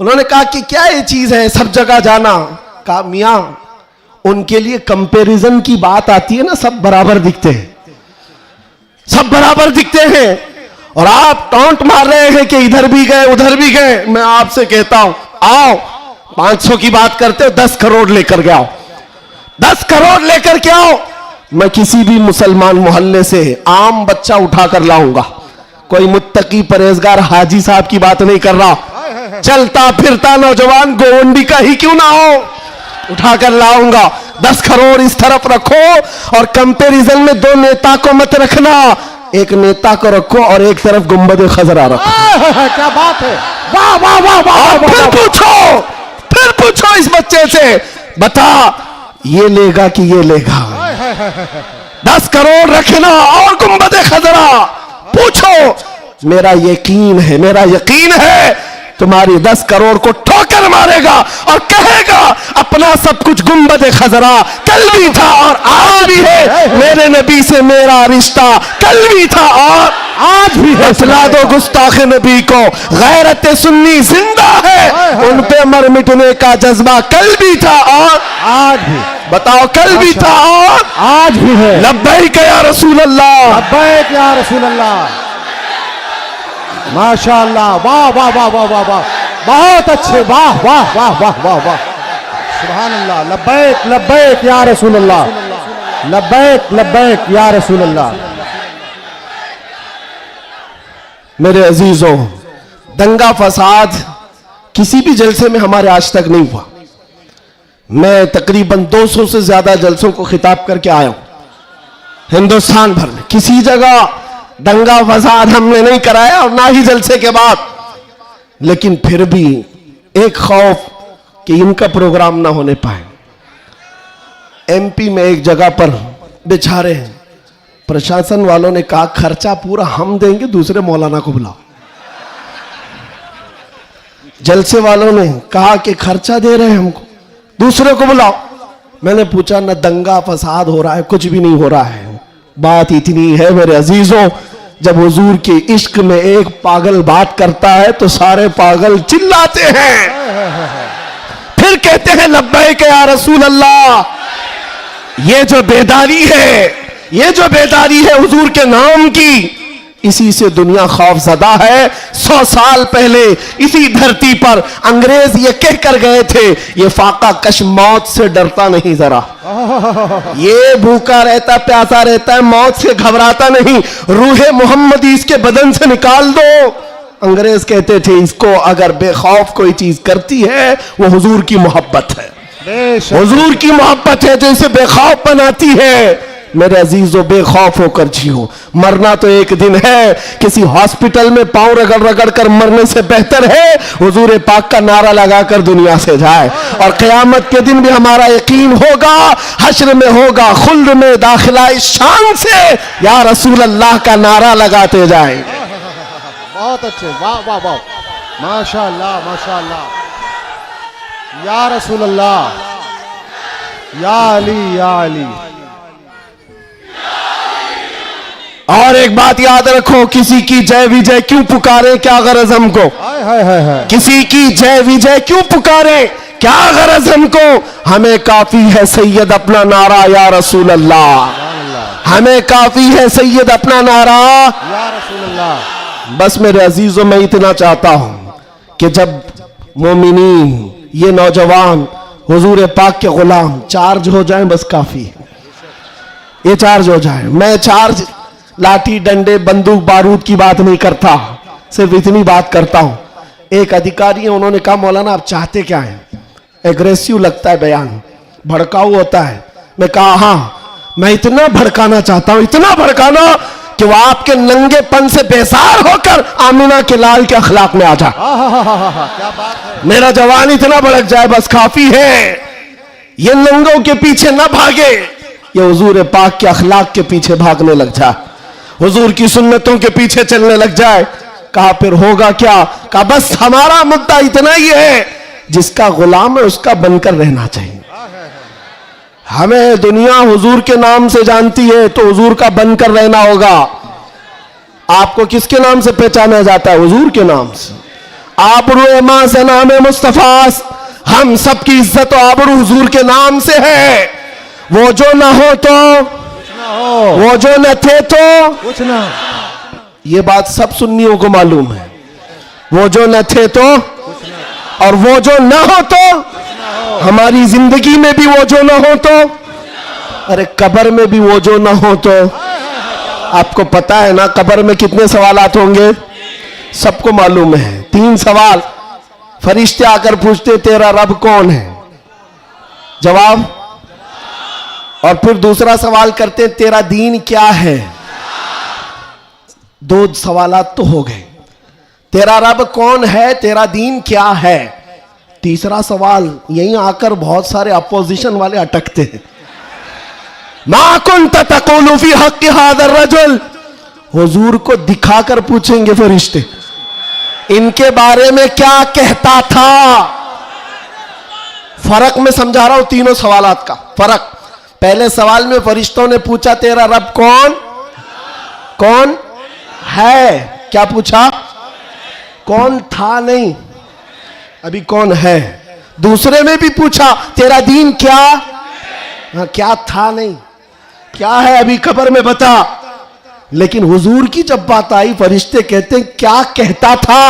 उन्होंने कहा कि क्या ये चीज है सब जगह जाना? कहा मियां, उनके लिए कंपैरिजन की बात आती है ना, सब बराबर दिखते हैं, सब बराबर दिखते हैं, और आप टॉन्ट मार रहे हैं कि इधर भी गए उधर भी गए। मैं आपसे कहता हूं, आओ 500 की बात करते हो, 10 करोड़ लेकर के आओ, 10 करोड़ लेकर के आओ। मैं किसी भी मुसलमान मोहल्ले से आम बच्चा उठाकर लाऊंगा। कोई मुत्तकी परहेजगार हाजी साहब की बात नहीं कर रहा, चलता फिरता नौजवान गोवंडी का ही क्यों ना हो, उठाकर लाऊंगा। 10 करोड़ इस तरफ रखो, और कंपैरिजन में 2 नेता को मत रखना, एक नेता को रखो और एक तरफ गुंबद खजरा रखो। क्या बात है, वाह वाह वाह वाह। फिर पूछो इस बच्चे से, बता ये लेगा कि ये लेगा? 10 करोड़ रखना और गुंबद खजरा, पूछो। मेरा यकीन है तुम्हारी 10 करोड़ को ठोकर मारेगा और कहेगा अपना सब कुछ गुंबद खजरा कल भी था और आज भी है, मेरे नबी से मेरा रिश्ता कल भी था और आज भी है। फैसला दो गुस्ताख नबी को, गैरत सुन्नी जिंदा है, उन पे मर मिटने का जज्बा कल भी था और आज भी। बताओ, कल भी था और आज भी है। लब्बैक या रसूल अल्लाह, लब्बैक या रसूल अल्लाह। माशाअल्लाह, वाह वाह वाह वाह वाह वाह, बहुत अच्छे, वाह वाह वाह वाह वाह वाह, सुभान अल्लाह। लब्बैक लब्बैक या रसूल अल्लाह, लब्बैक लब्बैक या रसूल अल्लाह। मेरे अजीजों, दंगा फसाद किसी भी जलसे में हमारे आज तक नहीं हुआ। मैं तकरीबन 200 से ज्यादा जलसों को खिताब करके आया हूं हिंदुस्तान भर में, किसी जगह दंगा फसाद हमने नहीं कराया और ना ही जलसे के बाद। लेकिन फिर भी एक खौफ कि इनका प्रोग्राम ना होने पाए। एमपी में एक जगह पर बेचारे प्रशासन वालों ने कहा खर्चा पूरा हम देंगे, दूसरे मौलाना को बुलाओ। जलसे वालों ने कहा कि खर्चा दे रहे हैं हमको, दूसरे को बुलाओ। मैंने पूछा न दंगा फसाद हो रहा है, कुछ भी नहीं हो रहा है। बात इतनी है मेरे अजीजों, जब हुजूर के इश्क में एक पागल बात करता है तो सारे पागल चिल्लाते हैं, फिर कहते हैं लब्बैक या रसूल अल्लाह। ये जो बेदारी है हुजूर के नाम की, इसी से दुनिया खौफजदा है। 100 साल पहले इसी धरती पर अंग्रेज ये कह कर गए थे, ये फाका कश मौत से डरता नहीं, जरा ये भूखा रहता प्यासा रहता है, मौत से घबराता नहीं, रूहे मोहम्मदी इसके बदन से निकाल दो। अंग्रेज कहते थे इसको अगर बेखौफ कोई चीज करती है वो हुजूर की मोहब्बत है, हुजूर की मोहब्बत है जो इसे बेखौफ बनाती है। मेरे अजीजों, बेखौफ होकर जियो। मरना तो एक दिन है, किसी हॉस्पिटल में पांव रगड़ रगड़ कर मरने से बेहतर है हुजूर पाक का नारा लगाकर दुनिया से जाए। और क़यामत के दिन भी हमारा यकीन होगा, हश्र में होगा खुल्द में दाखिला इस शान से या रसूल अल्लाह का नारा लगाते जाए। बहुत अच्छे, वाह वाह वाह, माशाअल्लाह माशाअल्लाह। या रसूल अल्लाह, या अली या अली। और एक बात याद रखो, किसी की जय विजय क्यों पुकारे, क्या गरज हमको। हाय हाय हाय हाय। किसी की जय विजय क्यों पुकारे, क्या गरज हमको। हमें काफी है सैयद अपना नारा या रसूल अल्लाह। हमें काफी है सैयद अपना नारा या रसूल अल्लाह। बस मेरे अजीजों, मैं इतना चाहता हूं कि जब मोमिनीन, ये नौजवान हुजूर पाक के गुलाम चार्ज हो जाएं, बस काफी है, ये चार्ज हो जाए। मैं चार्ज लाठी डंडे बंदूक बारूद की बात नहीं करता, सिर्फ इतनी बात करता हूं। एक अधिकारी है, उन्होंने कहा मौलाना आप चाहते क्या हैं। एग्रेसिव लगता है बयान, भड़काऊ होता है। मैं कहा हाँ, मैं इतना भड़काना चाहता हूं, इतना भड़काना कि वो आपके नंगेपन से बेजार होकर आमिना के लाल के अखलाक में आ जाए। क्या बात है। मेरा जवान इतना भड़क जाए, बस काफी है। ये नंगों के पीछे ना भागे, ये हुजूर पाक के अखलाक के पीछे भागने लग जाए, हुजूर की सुन्नतों के पीछे चलने लग जाए। कहा फिर होगा क्या। कहा बस हमारा मुद्दा इतना ही है, जिसका गुलाम है उसका बनकर रहना चाहिए। हमें दुनिया हुजूर के नाम से जानती है, तो हुजूर का बनकर रहना होगा। आपको किसके नाम से पहचाना जाता है, हुजूर के नाम से। आबरू मां से नाम मुस्तफा, हम सबकी इज्जत और आबरू हुजूर के नाम से है। वो जो ना हो तो वो जो न थे तो कुछ ना। ये बात सब सुन्नियों को मालूम है। वो जो न थे तो और वो जो ना हो तो, हमारी जिंदगी में भी वो जो ना हो तो, अरे कब्र में भी वो जो ना हो तो। आपको पता है ना कब्र में कितने सवालात होंगे, सबको मालूम है। 3 सवाल फरिश्ते आकर पूछते, तेरा रब कौन है, जवाब। और फिर दूसरा सवाल करते, तेरा दीन क्या है। 2 सवालात तो हो गए, तेरा रब कौन है, तेरा दीन क्या है। तीसरा सवाल यहीं आकर बहुत सारे अपोजिशन वाले अटकते हैं। मा कुन्त तक़ूलु फी हक़्क़ि हाज़ा रजुल, हुजूर को दिखाकर पूछेंगे फरिश्ते, इनके बारे में क्या कहता था। फर्क में समझा रहा हूं तीनों सवालात का फर्क। पहले सवाल में फरिश्तों ने पूछा तेरा रब कौन है, क्या पूछा, कौन था नहीं, अभी कौन है। दूसरे में भी पूछा तेरा दीन क्या, क्या था नहीं, क्या है अभी कब्र में बता। लेकिन हुजूर की जब बात आई, फरिश्ते कहते हैं क्या कहता था।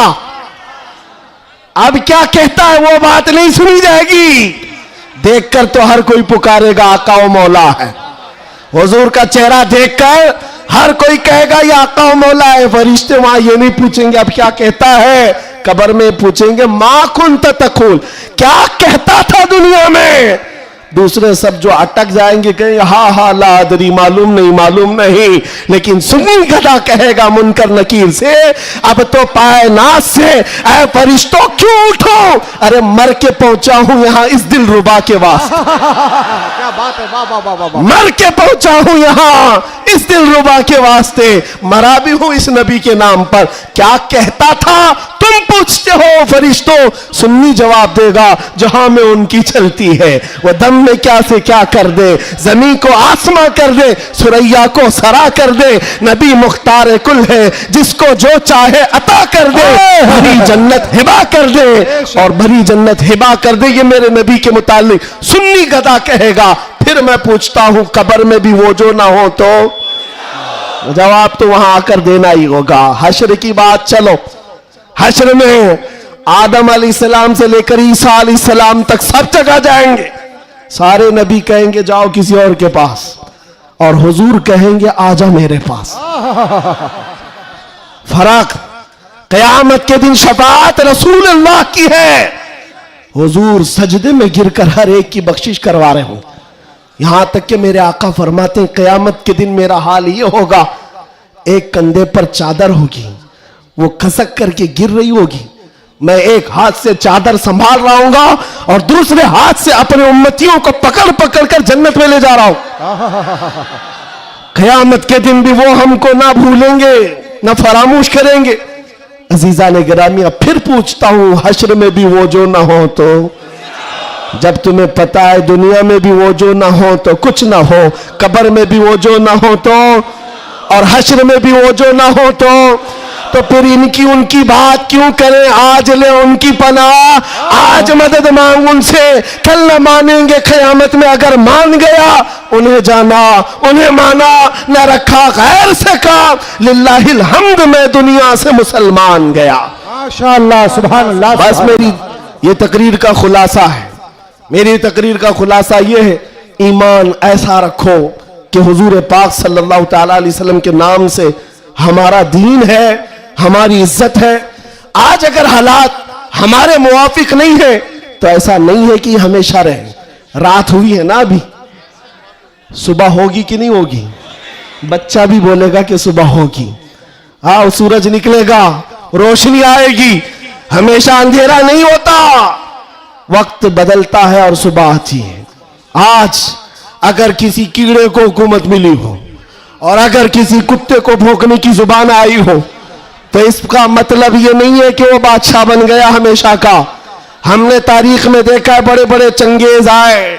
अब क्या कहता है वो बात नहीं सुनी जाएगी, देखकर तो हर कोई पुकारेगा आका ओ मौला है। हुजूर का चेहरा देखकर हर कोई कहेगा ये आका ओ मौला है। फरिश्ते वहां ये नहीं पूछेंगे अब क्या कहता है, कब्र में पूछेंगे मा कुन्त तक़ूल, क्या कहता था दुनिया में। दूसरे सब जो अटक जाएंगे कहेंगे हा ला अदरी, मालूम नहीं। लेकिन सुन्नी गधा कहेगा मुनकर नकीर से, अब तो पाए नाज से ऐ फरिश्तों क्यों उठो, अरे मर के पहुंचा हूं यहां इस दिल रुबा के वास्ते। क्या बात है, वाह वाह वाह वाह। मर के पहुंचा हूं यहां इस दिल रुबा के वास्ते, मरा भी हूं इस नबी के नाम पर। क्या कहता था तुम पूछते हो फरिश्तों, सुन्नी जवाब देगा जहां में उनकी चलती है। वह दम में क्या से क्या कर दे, जमीन को आसमां कर दे, सुरैया को सरा कर दे। नबी मुख्तार कुल है, जिसको जो चाहे अता कर दे, भरी जन्नत हिबा कर दे, और भरी जन्नत हिबा कर दे। ये मेरे नबी के मुतालिक सुन्नी गदा कहेगा। फिर मैं पूछता हूं कब्र में भी वो जो ना हो तो, जवाब तो वहां आकर देना ही होगा। हश्र की बात, चलो हश्र में आदम अलैहिस्सलाम से लेकर ईसा अलैहिस्सलाम तक सब जगह जाएंगे। सारे नबी कहेंगे जाओ किसी और के पास, और हुजूर कहेंगे आजा मेरे पास। फर्क, क़यामत के दिन शफाअत रसूल अल्लाह की है, हुजूर सजदे में गिरकर हर एक की बख्शिश करवा रहे हो। यहां तक कि मेरे आका फरमाते हैं क़यामत के दिन मेरा हाल ये होगा, एक कंधे पर चादर होगी, वो खसक करके गिर रही होगी, मैं एक हाथ से चादर संभाल रहा हूंगा और दूसरे हाथ से अपने उम्मतियों को पकड़ पकड़ कर जन्नत में ले जा रहा हूं। क़यामत के दिन भी वो हमको ना भूलेंगे ना फरामोश करेंगे। अजीजा ने गिरामिया, फिर पूछता हूं हश्र में भी वो जो ना हो तो, जब तुम्हें पता है दुनिया में भी वो जो ना हो तो कुछ ना हो, कब्र में भी वो जो ना हो तो, और हश्र में भी वो जो ना हो तो फिर इनकी उनकी बात क्यों करें। आज ले उनकी पनाह, आज मदद मांग उनसे, कल न मानेंगे क़यामत में। अगर मान गया उन्हें जाना, उन्हें माना, न रखा गैर से काम। लिल्लाहिल हम्द, मैं दुनिया से मुसलमान गया। माशाअल्लाह, सुभान अल्लाह। बस मेरी ये तकरीर का खुलासा है, मेरी तकरीर का खुलासा ये है, ईमान ऐसा रखो कि हुजूर पाक सल्लल्लाहु ताला अलैहि वसल्लम के नाम से हमारा दीन है, हमारी इज्जत है। आज अगर हालात हमारे मुवाफिक नहीं है तो ऐसा नहीं है कि हमेशा रहे। रात हुई है ना, अभी सुबह होगी कि नहीं होगी? बच्चा भी बोलेगा कि सुबह होगी। आओ, सूरज निकलेगा, रोशनी आएगी। हमेशा अंधेरा नहीं होता, वक्त बदलता है और सुबह आती है। आज अगर किसी कीड़े को हुकूमत मिली हो और अगर किसी कुत्ते को भौंकने की जुबान आई हो तो इसका मतलब ये नहीं है कि वो बादशाह बन गया हमेशा का। हमने तारीख में देखा है, बड़े बड़े चंगेज आए,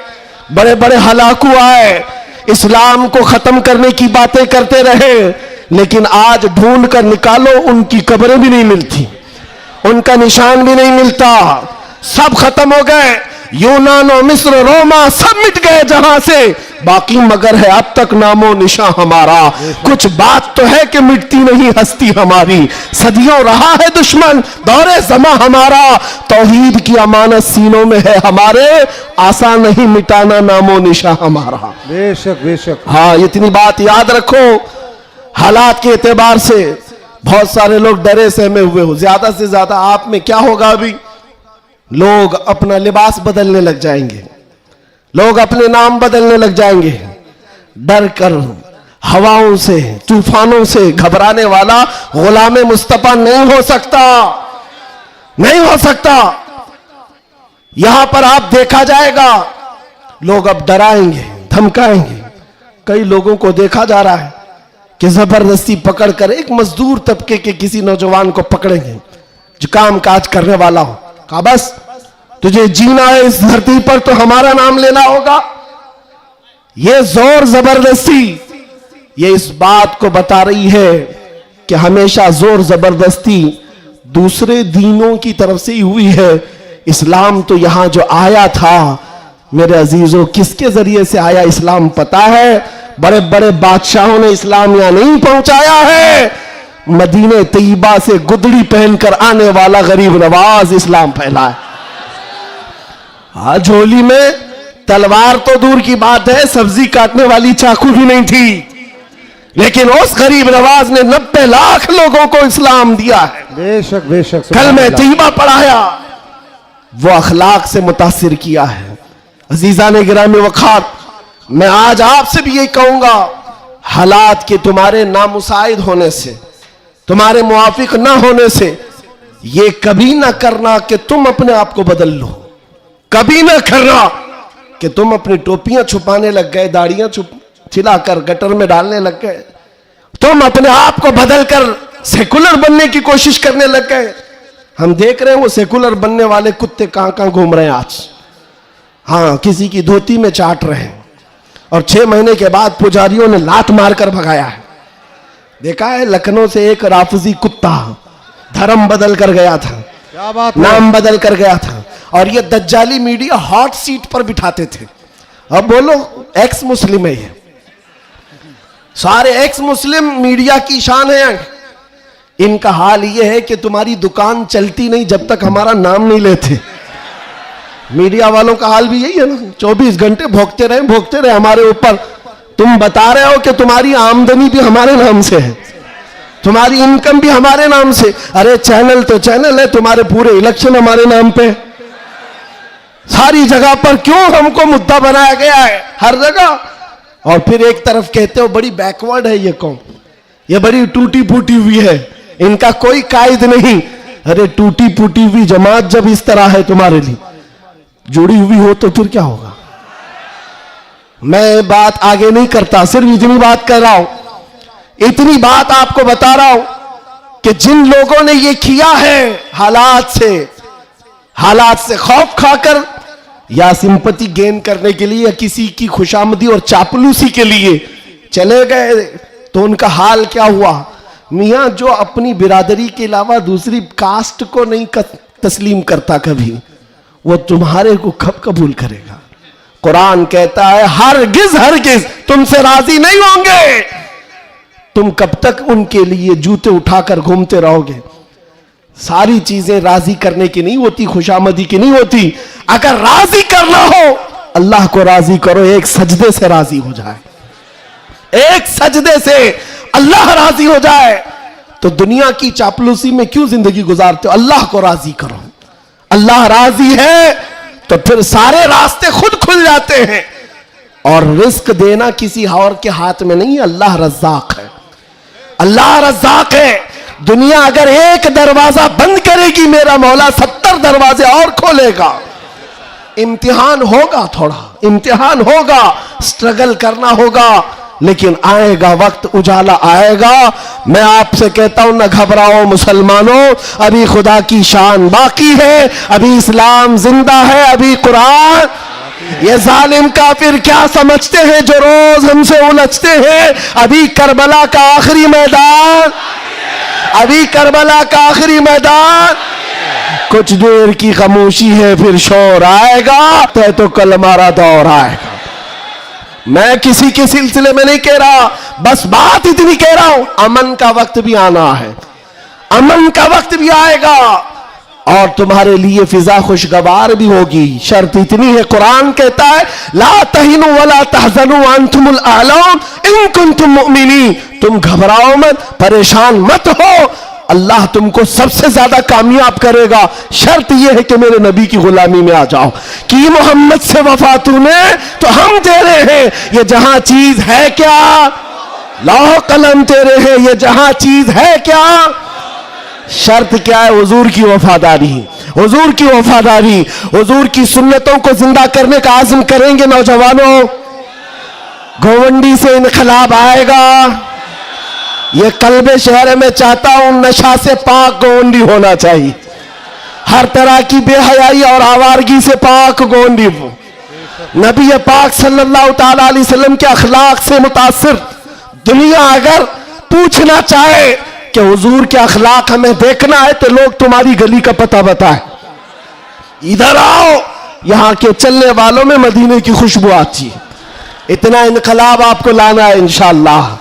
बड़े बड़े हलाकू आए, इस्लाम को खत्म करने की बातें करते रहे, लेकिन आज ढूंढ कर निकालो उनकी कब्रें भी नहीं मिलती, उनका निशान भी नहीं मिलता। सब खत्म हो गए। यूनान और मिस्र, रोमा सब मिट गए जहां से, बाकी मगर है अब तक नामो निशान हमारा। कुछ बात तो है कि मिटती नहीं हस्ती हमारी, सदियों रहा है दुश्मन दौरे जमा हमारा। तौहीद की अमानत सीनों में है हमारे, आसान नहीं मिटाना नामो निशान हमारा। बेशक बेशक। हाँ, इतनी बात याद रखो। हालात के एतबार से बहुत सारे लोग डरे सहमे हुए हो। ज्यादा से ज्यादा आप में क्या होगा, अभी लोग अपना लिबास बदलने लग जाएंगे, लोग अपने नाम बदलने लग जाएंगे। डर कर हवाओं से, तूफानों से घबराने वाला गुलाम मुस्तफा नहीं हो सकता, नहीं हो सकता। यहां पर आप देखा जाएगा, लोग अब डराएंगे, धमकाएंगे। कई लोगों को देखा जा रहा है कि जबरदस्ती पकड़कर एक मजदूर तबके के किसी नौजवान को पकड़ेंगे जो काम काज करने वाला हो, कहा बस तुझे जीना है इस धरती पर तो हमारा नाम लेना होगा। यह जोर जबरदस्ती, ये इस बात को बता रही है कि हमेशा जोर जबरदस्ती दूसरे दीनों की तरफ से ही हुई है। इस्लाम तो यहां जो आया था मेरे अजीजों, किसके जरिए से आया इस्लाम पता है? बड़े बड़े बादशाहों ने इस्लाम यहां नहीं पहुंचाया है, मदीने तैयबा से गुदड़ी पहनकर आने वाला गरीब नवाज इस्लाम फैला है। झोली में तलवार तो दूर की बात है, सब्जी काटने वाली चाकू भी नहीं थी, लेकिन उस गरीब नवाज ने 90 लाख लोगों को इस्लाम दिया है। बेशक बेशक। कल में तैयबा पढ़ाया, वो अखलाक से मुतासिर किया है। अजीजा ने गिरामी वखात, मैं आज आपसे भी यही कहूंगा, हालात के तुम्हारे नामुसाइद होने से, तुम्हारे मुआफिक ना होने से, ये कभी ना करना कि तुम अपने आप को बदल लो। कभी ना करना कि तुम अपनी टोपियां छुपाने लग गए, दाढ़ियां छिलाकर गटर में डालने लग गए, तुम अपने आप को बदलकर सेकुलर बनने की कोशिश करने लग गए। हम देख रहे हैं वो सेकुलर बनने वाले कुत्ते कहां कहां घूम रहे हैं आज। हाँ, किसी की धोती में चाट रहे हैं और 6 महीने के बाद पुजारियों ने लात मारकर भगाया है। देखा है, लखनऊ से एक राफजी कुत्ता धर्म बदल कर गया था, क्या बात, नाम बदल कर गया था, और ये दज्जाली मीडिया हॉट सीट पर बिठाते थे। अब बोलो एक्स मुस्लिम है, ये सारे एक्स मुस्लिम मीडिया की शान है। इनका हाल ये है कि तुम्हारी दुकान चलती नहीं जब तक हमारा नाम नहीं लेते। मीडिया वालों का हाल भी यही है ना, 24 घंटे भोगते रहे हमारे ऊपर। तुम बता रहे हो कि तुम्हारी आमदनी भी हमारे नाम से है, तुम्हारी इनकम भी हमारे नाम से। अरे चैनल तो चैनल है, तुम्हारे पूरे इलेक्शन हमारे नाम पे, सारी जगह पर क्यों हमको मुद्दा बनाया गया है हर जगह। और फिर एक तरफ कहते हो बड़ी बैकवर्ड है ये कौम, ये बड़ी टूटी फूटी हुई है, इनका कोई कायद नहीं। अरे टूटी फूटी हुई जमात जब इस तरह है तुम्हारे लिए जुड़ी हुई हो तो फिर क्या होगा। मैं बात आगे नहीं करता, सिर्फ इतनी बात कर रहा हूं, इतनी बात आपको बता रहा हूं कि जिन लोगों ने ये किया है हालात से खौफ खाकर या सिंपैथी गेन करने के लिए या किसी की खुशामदी और चापलूसी के लिए चले गए, तो उनका हाल क्या हुआ? मियाँ जो अपनी बिरादरी के अलावा दूसरी कास्ट को नहीं तस्लीम करता कभी, वो तुम्हारे को कब कबूल करेगा? कुरान कहता है हरगिज हरगिज तुमसे राजी नहीं होंगे। तुम कब तक उनके लिए जूते उठाकर घूमते रहोगे? सारी चीजें राजी करने की नहीं होती, खुशामदी की नहीं होती। अगर राजी करना हो अल्लाह को राजी करो, एक सजदे से राजी हो जाए, एक सजदे से अल्लाह राजी हो जाए। तो दुनिया की चापलूसी में क्यों जिंदगी गुजारते हो? अल्लाह को राजी करो। अल्लाह राजी है तो फिर सारे रास्ते खुद खुल जाते हैं। और रिस्क देना किसी और के हाथ में नहीं, अल्लाह रज़्ज़ाक है, अल्लाह रज़्ज़ाक है। दुनिया अगर एक दरवाजा बंद करेगी, मेरा मौला 70 दरवाजे और खोलेगा। इम्तिहान होगा, थोड़ा इम्तिहान होगा, स्ट्रगल करना होगा, लेकिन आएगा वक्त, उजाला आएगा। मैं आपसे कहता हूं न घबराओ मुसलमानों, अभी खुदा की शान बाकी है, अभी इस्लाम जिंदा है, अभी कुरान। ये जालिम काफिर क्या समझते हैं जो रोज हमसे उलझते हैं? अभी करबला का आखिरी मैदान, अभी करबला का आखिरी मैदान। कुछ देर की खामोशी है, फिर शोर आएगा, तो कल हमारा दौर आएगा। मैं किसी के सिलसिले में नहीं कह रहा, बस बात इतनी कह रहा हूं, अमन का वक्त भी आना है, अमन का वक्त भी आएगा और तुम्हारे लिए फिजा खुशगवार भी होगी। शर्त इतनी है, कुरान कहता है ला तहिनु वला तहजनु अंतुमुल आलौन इन कुंतुम मुमिनीन। तुम घबराओ मत, परेशान मत हो, अल्लाह तुमको सबसे ज्यादा कामयाब करेगा। शर्त यह है कि मेरे नबी की गुलामी में आ जाओ। कि मोहम्मद से वफा तूने तो हम तेरे हैं, ये जहां चीज है क्या, लौह कलम तेरे हैं, ये जहां चीज है क्या। शर्त क्या है? हुजूर की वफादारी, हुजूर की वफादारी, हुजूर की सुन्नतों को जिंदा करने का आज़म करेंगे नौजवानों। गोवंडी से इनकलाब आएगा। ये कल्बे शहर में चाहता हूं नशा से पाक गोवंडी होना चाहिए, हर तरह की बेहयाई और आवारगी से पाक गोवंडी। नबी पाक सल्लल्लाहु ताला अलैहि वसल्लम के अखलाक से मुतासिर दुनिया अगर पूछना चाहे कि हुजूर के अखलाक हमें देखना है, तो लोग तुम्हारी गली का पता बताए, इधर आओ, यहां के चलने वालों में मदीने की खुशबू आती है। इतना इनकलाब आपको लाना है इंशाअल्लाह।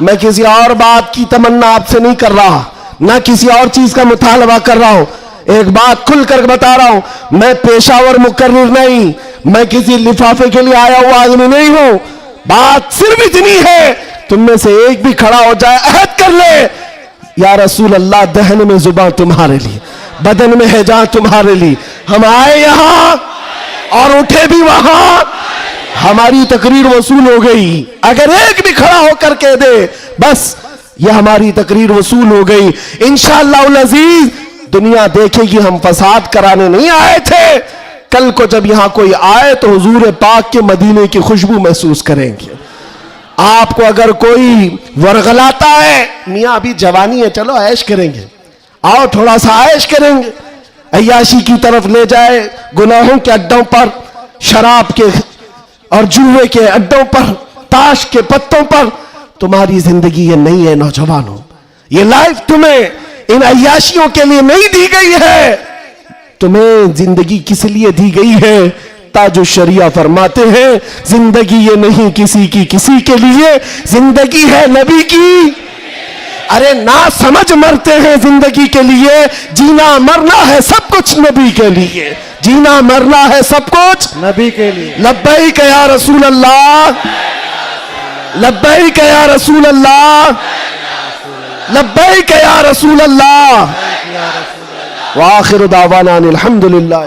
मैं किसी और बात की तमन्ना आपसे नहीं कर रहा, ना किसी और चीज का मुतालबा कर रहा हूं। एक बात खुलकर बता रहा हूं, मैं पेशावर मुकर्रिर नहीं, मैं किसी लिफाफे के लिए आया हुआ आदमी नहीं हूं। बात सिर्फ इतनी है, तुम में से एक भी खड़ा हो जाए, अहद कर ले, या रसूल अल्लाह, दहन में जुबान तुम्हारे लिए, बदन में है जान तुम्हारे लिए। हम आए यहां और उठे भी वहां, हमारी तकरीर वसूल हो गई। अगर एक भी खड़ा होकर कह दे बस ये हमारी तकरीर वसूल हो गई, इंशाअल्लाह अज़ीज दुनिया देखेगी हम फसाद कराने नहीं आए थे। कल को जब यहां कोई आए तो हुजूर पाक के मदीने की खुशबू महसूस करेंगे। आपको अगर कोई वरगलाता है, मियाँ अभी जवानी है, चलो ऐश करेंगे, आओ थोड़ा सा ऐश करेंगे, अय्याशी की तरफ ले जाए, गुनाहों के अड्डों पर, शराब के और जुए के अड्डों पर, ताश के पत्तों पर, तुम्हारी जिंदगी ये नहीं है नौजवानों। ये लाइफ तुम्हें इन अय्याशियों के लिए नहीं दी गई है, तुम्हें जिंदगी किस लिए दी गई है? ताजु शरिया फरमाते हैं जिंदगी ये नहीं किसी की किसी के लिए, जिंदगी है नबी की। अरे ना समझ मरते हैं जिंदगी के लिए, जीना मरना है सब कुछ नबी के लिए, जीना मरना है सब कुछ नबी के लिए। लब्बैक या रसूल अल्लाह, लब्बैक या रसूल अल्लाह, लब्बैक या रसूल अल्लाह। व आखिर दावाना अनिल हम्दुलिल्लाह।